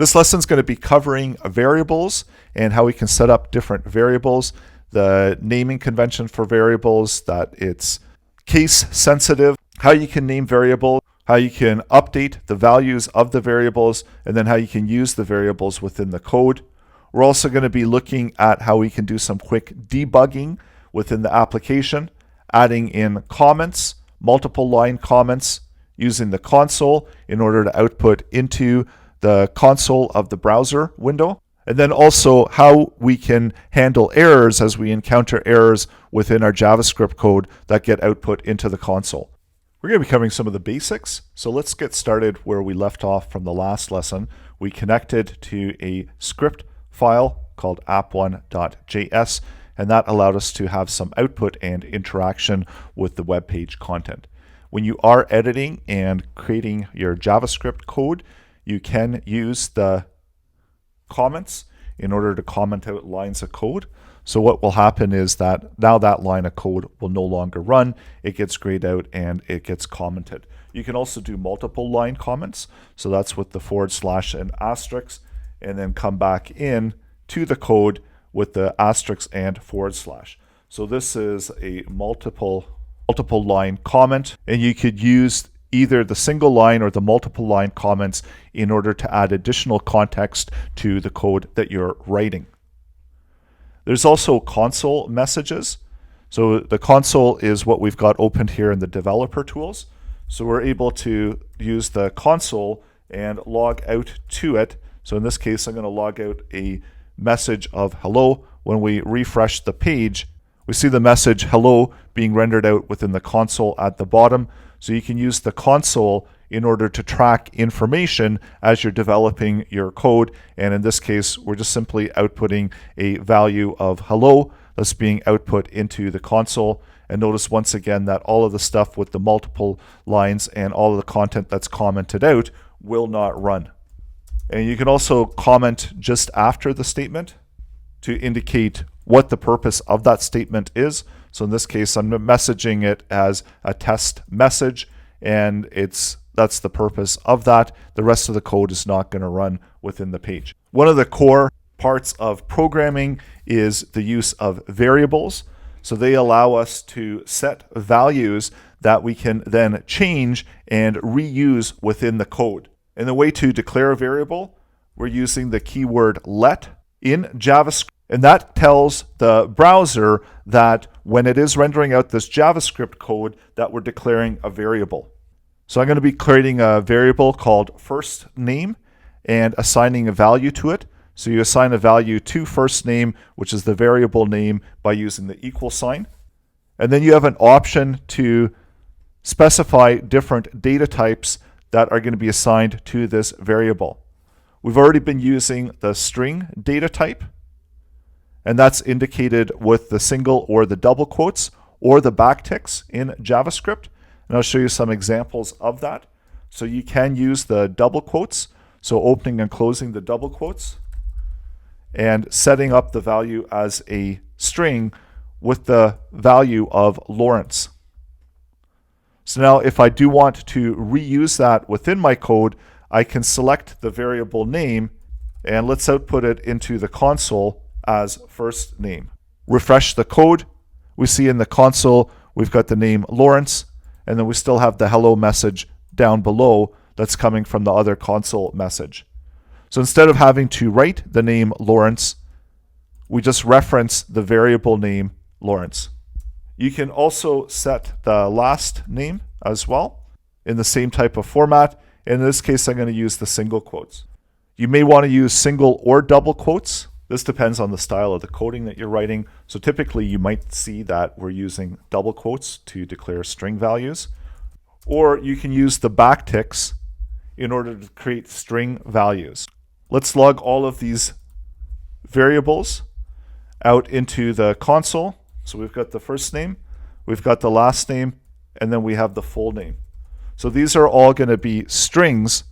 This lesson is going to be covering variables and how we can set up different variables, the naming convention for variables, that it's case sensitive, how you can name variables, how you can update the values of the variables, and then how you can use the variables within the code. We're also going to be looking at how we can do some quick debugging within the application, adding in comments, multiple line comments, using the console in order to output into the console of the browser window, and then also how we can handle errors as we encounter errors within our JavaScript code that get output into the console. We're going to be covering some of the basics, so let's get started where we left off from the last lesson. We connected to a script file called app1.js, and that allowed us to have some output and interaction with the web page content. When you are editing and creating your JavaScript code, you can use the comments in order to comment out lines of code. So what will happen is that now that line of code will no longer run, it gets grayed out and it gets commented. You can also do multiple line comments, so that's with the / and asterisk, and then come back in to the code with the asterisk and /. So this is a multiple line comment, and you could use either the single line or the multiple line comments in order to add additional context to the code that you're writing. There's also console messages. So the console is what we've got opened here in the developer tools. So we're able to use the console and log out to it. So in this case, I'm going to log out a message of hello. When we refresh the page, we see the message hello being rendered out within the console at the bottom. So you can use the console in order to track information as you're developing your code. And in this case, we're just simply outputting a value of hello that's being output into the console. And notice once again that all of the stuff with the multiple lines and all of the content that's commented out will not run. And you can also comment just after the statement to indicate what the purpose of that statement is. So in this case, I'm messaging it as a test message, and that's the purpose of that. The rest of the code is not going to run within the page. One of the core parts of programming is the use of variables. So they allow us to set values that we can then change and reuse within the code. And the way to declare a variable, we're using the keyword let in JavaScript. And that tells the browser that when it is rendering out this JavaScript code that we're declaring a variable. So I'm going to be creating a variable called first name and assigning a value to it. So you assign a value to first name, which is the variable name, by using the equal sign. And then you have an option to specify different data types that are going to be assigned to this variable. We've already been using the string data type, and that's indicated with the single or the double quotes or the backticks in JavaScript. And I'll show you some examples of that. So you can use the double quotes, so opening and closing the double quotes, and setting up the value as a string with the value of Laurence. So now if I do want to reuse that within my code, I can select the variable name, and let's output it into the console as first name. Refresh the code. We see in the console we've got the name Laurence, and then we still have the hello message down below that's coming from the other console message. So instead of having to write the name Laurence, we just reference the variable name Laurence. You can also set the last name as well in the same type of format. In this case, I'm going to use the single quotes. You may want to use single or double quotes. This depends on the style of the coding that you're writing. So typically you might see that we're using double quotes to declare string values. Or you can use the backticks in order to create string values. Let's log all of these variables out into the console. So we've got the first name, we've got the last name, and then we have the full name. So these are all going to be strings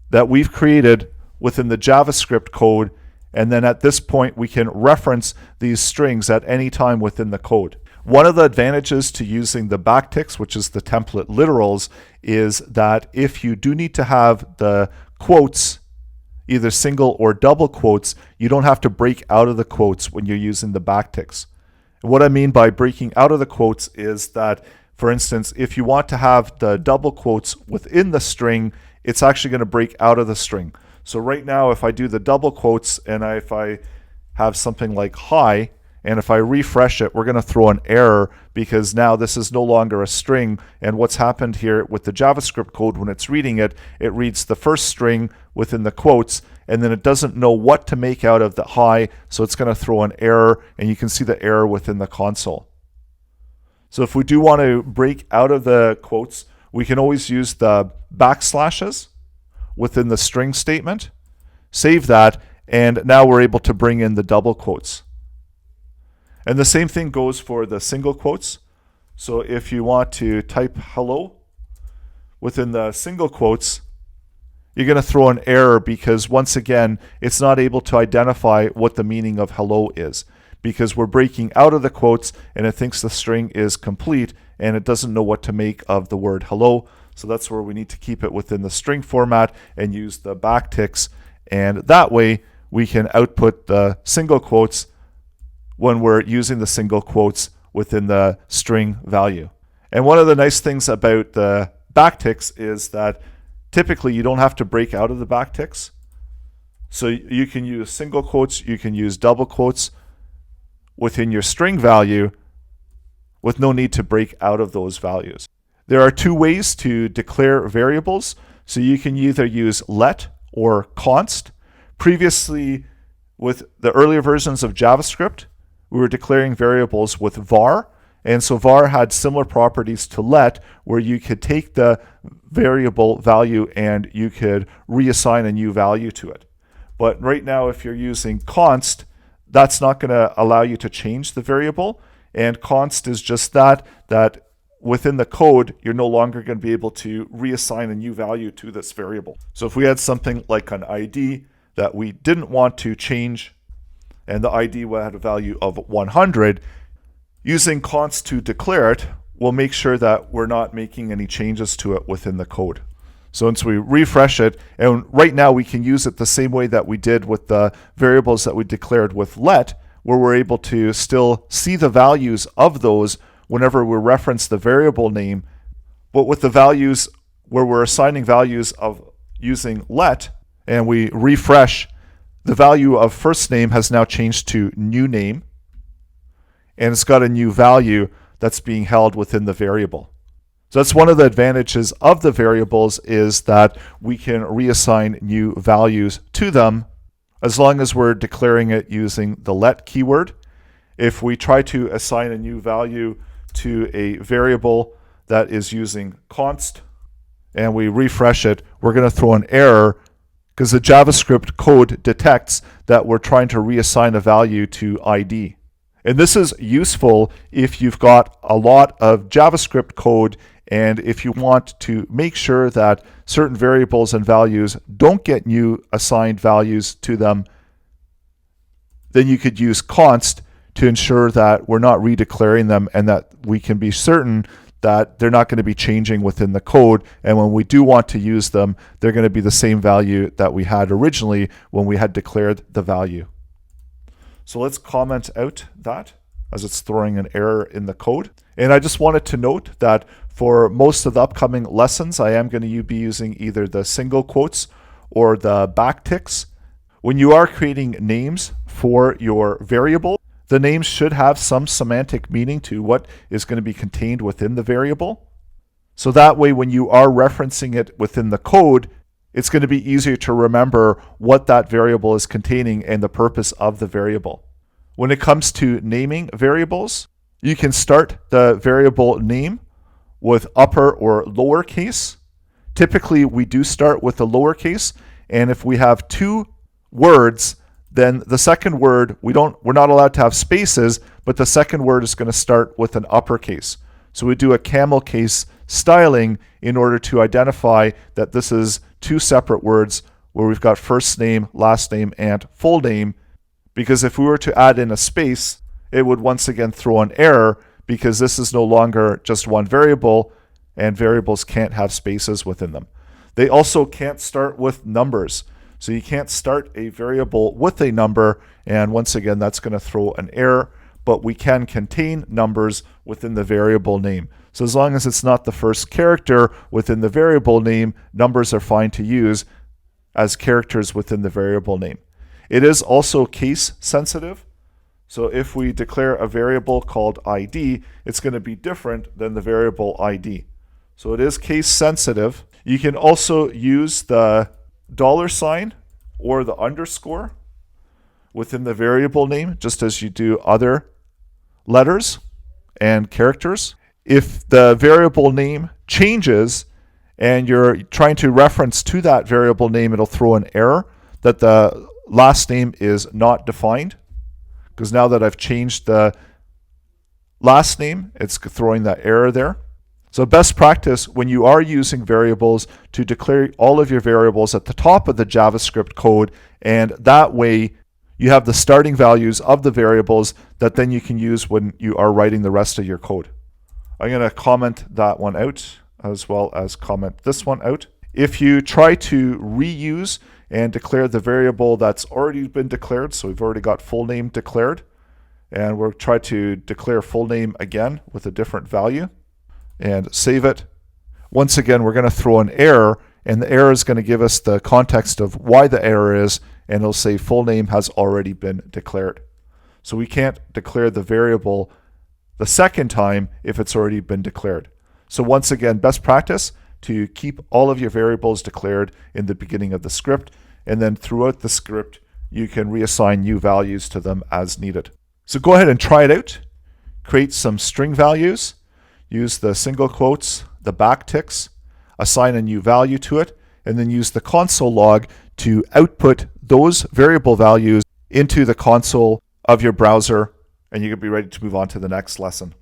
that we've created within the JavaScript code. And then at this point, we can reference these strings at any time within the code. One of the advantages to using the backticks, which is the template literals, is that if you do need to have the quotes either single or double quotes, you don't have to break out of the quotes when you're using the backticks. And what I mean by breaking out of the quotes is that, for instance, if you want to have the double quotes within the string, it's actually going to break out of the string. So right now, if I do the double quotes and if I have something like hi, and if I refresh it, we're going to throw an error because now this is no longer a string. And what's happened here with the JavaScript code, when it's reading it, it reads the first string within the quotes, and then it doesn't know what to make out of the hi, so it's going to throw an error, and you can see the error within the console. So if we do want to break out of the quotes, we can always use the backslashes within the string statement, save that, and now we're able to bring in the double quotes. And the same thing goes for the single quotes. So if you want to type hello within the single quotes, you're going to throw an error because once again, it's not able to identify what the meaning of hello is because we're breaking out of the quotes and it thinks the string is complete and it doesn't know what to make of the word hello. So that's where we need to keep it within the string format and use the backticks. And that way we can output the single quotes when we're using the single quotes within the string value. And one of the nice things about the backticks is that typically you don't have to break out of the backticks. So you can use single quotes, you can use double quotes within your string value with no need to break out of those values. There are two ways to declare variables. So you can either use let or const. Previously, with the earlier versions of JavaScript, we were declaring variables with var, and so var had similar properties to let, where you could take the variable value and you could reassign a new value to it. But right now, if you're using const, that's not going to allow you to change the variable, and const is just that within the code, you're no longer going to be able to reassign a new value to this variable. So if we had something like an ID that we didn't want to change, and the ID had a value of 100, using const to declare it will make sure that we're not making any changes to it within the code. So once we refresh it, and right now we can use it the same way that we did with the variables that we declared with let, where we're able to still see the values of those whenever we reference the variable name, but with the values where we're assigning values of using let, and we refresh, the value of first name has now changed to new name, and it's got a new value that's being held within the variable. So that's one of the advantages of the variables, is that we can reassign new values to them as long as we're declaring it using the let keyword. If we try to assign a new value to a variable that is using const and we refresh it, we're going to throw an error because the JavaScript code detects that we're trying to reassign a value to ID. And this is useful if you've got a lot of JavaScript code and if you want to make sure that certain variables and values don't get new assigned values to them, then you could use const to ensure that we're not redeclaring them and that we can be certain that they're not going to be changing within the code, and when we do want to use them, they're going to be the same value that we had originally when we had declared the value. So let's comment out that as it's throwing an error in the code. And I just wanted to note that for most of the upcoming lessons, I am going to be using either the single quotes or the backticks. When you are creating names for your variable, the names should have some semantic meaning to what is going to be contained within the variable. So that way, when you are referencing it within the code, it's going to be easier to remember what that variable is containing and the purpose of the variable. When it comes to naming variables, you can start the variable name with upper or lowercase. Typically, we do start with the lowercase, and if we have two words, then the second word, we're not allowed to have spaces, but the second word is going to start with an uppercase. So we do a camel case styling in order to identify that this is two separate words where we've got first name, last name, and full name, because if we were to add in a space, it would once again throw an error because this is no longer just one variable, and variables can't have spaces within them. They also can't start with numbers. So you can't start a variable with a number, and once again, that's going to throw an error, but we can contain numbers within the variable name. So as long as it's not the first character within the variable name, numbers are fine to use as characters within the variable name. It is also case sensitive. So if we declare a variable called ID, it's going to be different than the variable ID. So it is case sensitive. You can also use the $sign or the underscore within the variable name, just as you do other letters and characters. If the variable name changes and you're trying to reference to that variable name, it'll throw an error that the last name is not defined. Because now that I've changed the last name, it's throwing that error there. So best practice when you are using variables to declare all of your variables at the top of the JavaScript code, and that way you have the starting values of the variables that then you can use when you are writing the rest of your code. I'm going to comment that one out as well as comment this one out. If you try to reuse and declare the variable that's already been declared, so we've already got full name declared, and we'll try to declare full name again with a different value and save it. Once again, we're going to throw an error, and the error is going to give us the context of why the error is, and it'll say full name has already been declared. So we can't declare the variable the second time if it's already been declared. So once again, best practice to keep all of your variables declared in the beginning of the script, and then throughout the script, you can reassign new values to them as needed. So go ahead and try it out. Create some string values, use the single quotes, the backticks, assign a new value to it, and then use the console log to output those variable values into the console of your browser, and you can be ready to move on to the next lesson.